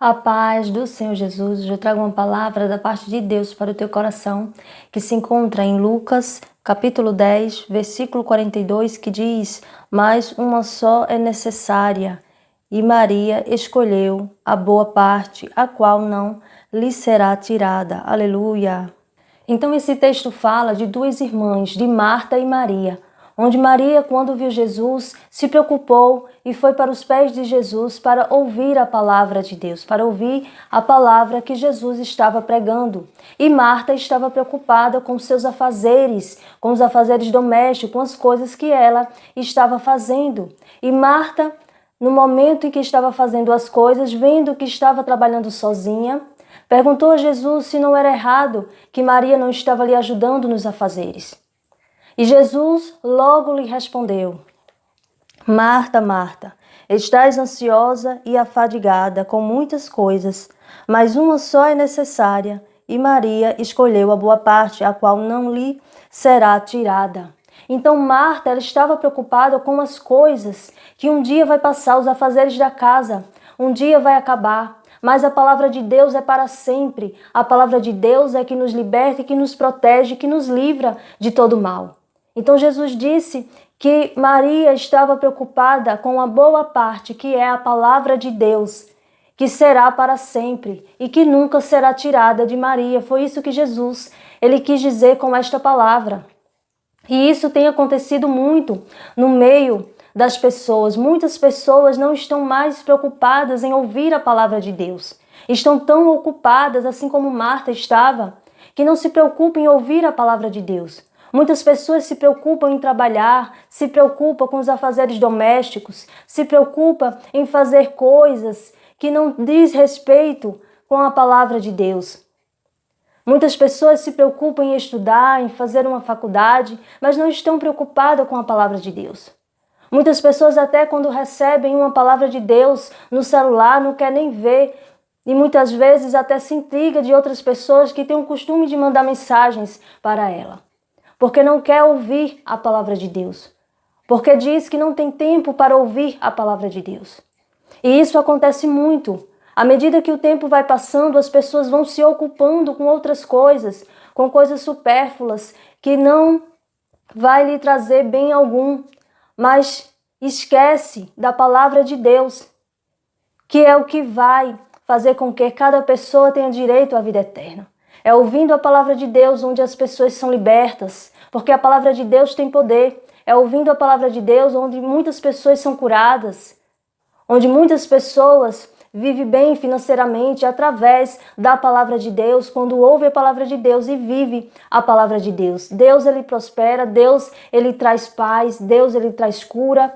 A paz do Senhor Jesus. Hoje eu trago uma palavra da parte de Deus para o teu coração, que se encontra em Lucas, capítulo 10, versículo 42, que diz: "Mas uma só é necessária, e Maria escolheu a boa parte, a qual não lhe será tirada." Aleluia. Então esse texto fala de duas irmãs, de Marta e Maria, onde Maria, quando viu Jesus, se preocupou e foi para os pés de Jesus para ouvir a palavra de Deus, para ouvir a palavra que Jesus estava pregando. E Marta estava preocupada com seus afazeres, com os afazeres domésticos, com as coisas que ela estava fazendo. E Marta, no momento em que estava fazendo as coisas, vendo que estava trabalhando sozinha, perguntou a Jesus se não era errado que Maria não estava lhe ajudando nos afazeres. E Jesus logo lhe respondeu: "Marta, Marta, estás ansiosa e afadigada com muitas coisas, mas uma só é necessária, e Maria escolheu a boa parte, a qual não lhe será tirada." Então Marta, ela estava preocupada com as coisas que um dia vai passar, os afazeres da casa, um dia vai acabar. Mas a palavra de Deus é para sempre. A palavra de Deus é que nos liberta, que nos protege, que nos livra de todo mal. Então Jesus disse que Maria estava preocupada com a boa parte, que é a palavra de Deus, que será para sempre e que nunca será tirada de Maria. Foi isso que Jesus, ele quis dizer com esta palavra. E isso tem acontecido muito no meio das pessoas. Muitas pessoas não estão mais preocupadas em ouvir a palavra de Deus. Estão tão ocupadas, assim como Marta estava, que não se preocupam em ouvir a palavra de Deus. Muitas pessoas se preocupam em trabalhar, se preocupam com os afazeres domésticos, se preocupam em fazer coisas que não diz respeito com a palavra de Deus. Muitas pessoas se preocupam em estudar, em fazer uma faculdade, mas não estão preocupadas com a palavra de Deus. Muitas pessoas até quando recebem uma palavra de Deus no celular não querem nem ver, e muitas vezes até se intriga de outras pessoas que têm o costume de mandar mensagens para ela, porque não quer ouvir a palavra de Deus, porque diz que não tem tempo para ouvir a palavra de Deus. E isso acontece muito. À medida que o tempo vai passando, as pessoas vão se ocupando com outras coisas, com coisas supérfluas, que não vai lhe trazer bem algum, mas esquece da palavra de Deus, que é o que vai fazer com que cada pessoa tenha direito à vida eterna. É ouvindo a palavra de Deus onde as pessoas são libertas, porque a palavra de Deus tem poder. É ouvindo a palavra de Deus onde muitas pessoas são curadas, onde muitas pessoas vivem bem financeiramente através da palavra de Deus, quando ouve a palavra de Deus e vive a palavra de Deus. Deus, ele prospera, Deus, ele traz paz, Deus, ele traz cura,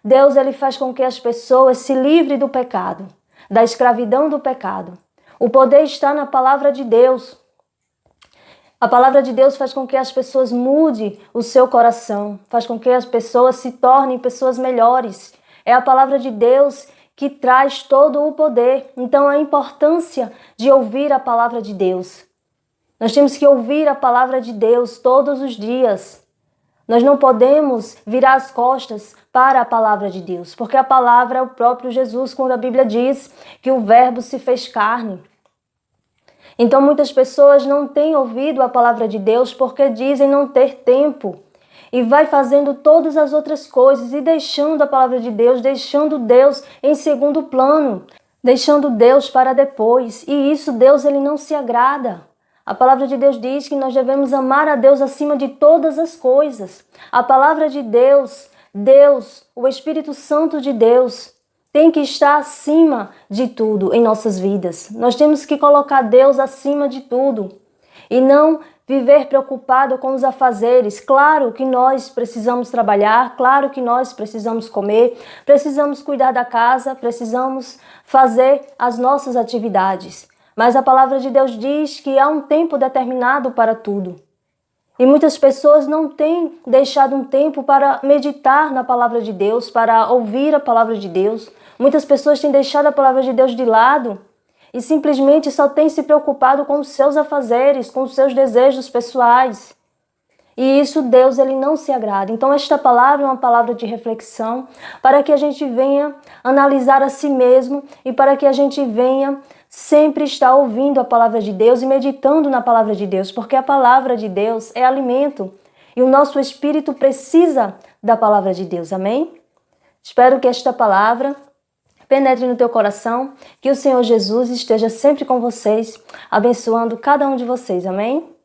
Deus, ele faz com que as pessoas se livrem do pecado, da escravidão do pecado. O poder está na palavra de Deus. A palavra de Deus faz com que as pessoas mudem o seu coração, faz com que as pessoas se tornem pessoas melhores. É a palavra de Deus que traz todo o poder. Então, a importância de ouvir a palavra de Deus. Nós temos que ouvir a palavra de Deus todos os dias. Nós não podemos virar as costas para a palavra de Deus, porque a palavra é o próprio Jesus, quando a Bíblia diz que o Verbo se fez carne. Então, muitas pessoas não têm ouvido a palavra de Deus porque dizem não ter tempo. E vai fazendo todas as outras coisas e deixando a palavra de Deus, deixando Deus em segundo plano, deixando Deus para depois. E isso Deus, ele não se agrada. A palavra de Deus diz que nós devemos amar a Deus acima de todas as coisas. A palavra de Deus, Deus, o Espírito Santo de Deus, tem que estar acima de tudo em nossas vidas. Nós temos que colocar Deus acima de tudo e não viver preocupado com os afazeres. Claro que nós precisamos trabalhar, claro que nós precisamos comer, precisamos cuidar da casa, precisamos fazer as nossas atividades. Mas a palavra de Deus diz que há um tempo determinado para tudo. E muitas pessoas não têm deixado um tempo para meditar na palavra de Deus, para ouvir a palavra de Deus. Muitas pessoas têm deixado a palavra de Deus de lado e simplesmente só têm se preocupado com os seus afazeres, com os seus desejos pessoais. E isso Deus ele não se agrada. Então esta palavra é uma palavra de reflexão para que a gente venha analisar a si mesmo e para que a gente venha sempre estar ouvindo a palavra de Deus e meditando na palavra de Deus, porque a palavra de Deus é alimento e o nosso espírito precisa da palavra de Deus. Amém? Espero que esta palavra penetre no teu coração, que o Senhor Jesus esteja sempre com vocês, abençoando cada um de vocês. Amém?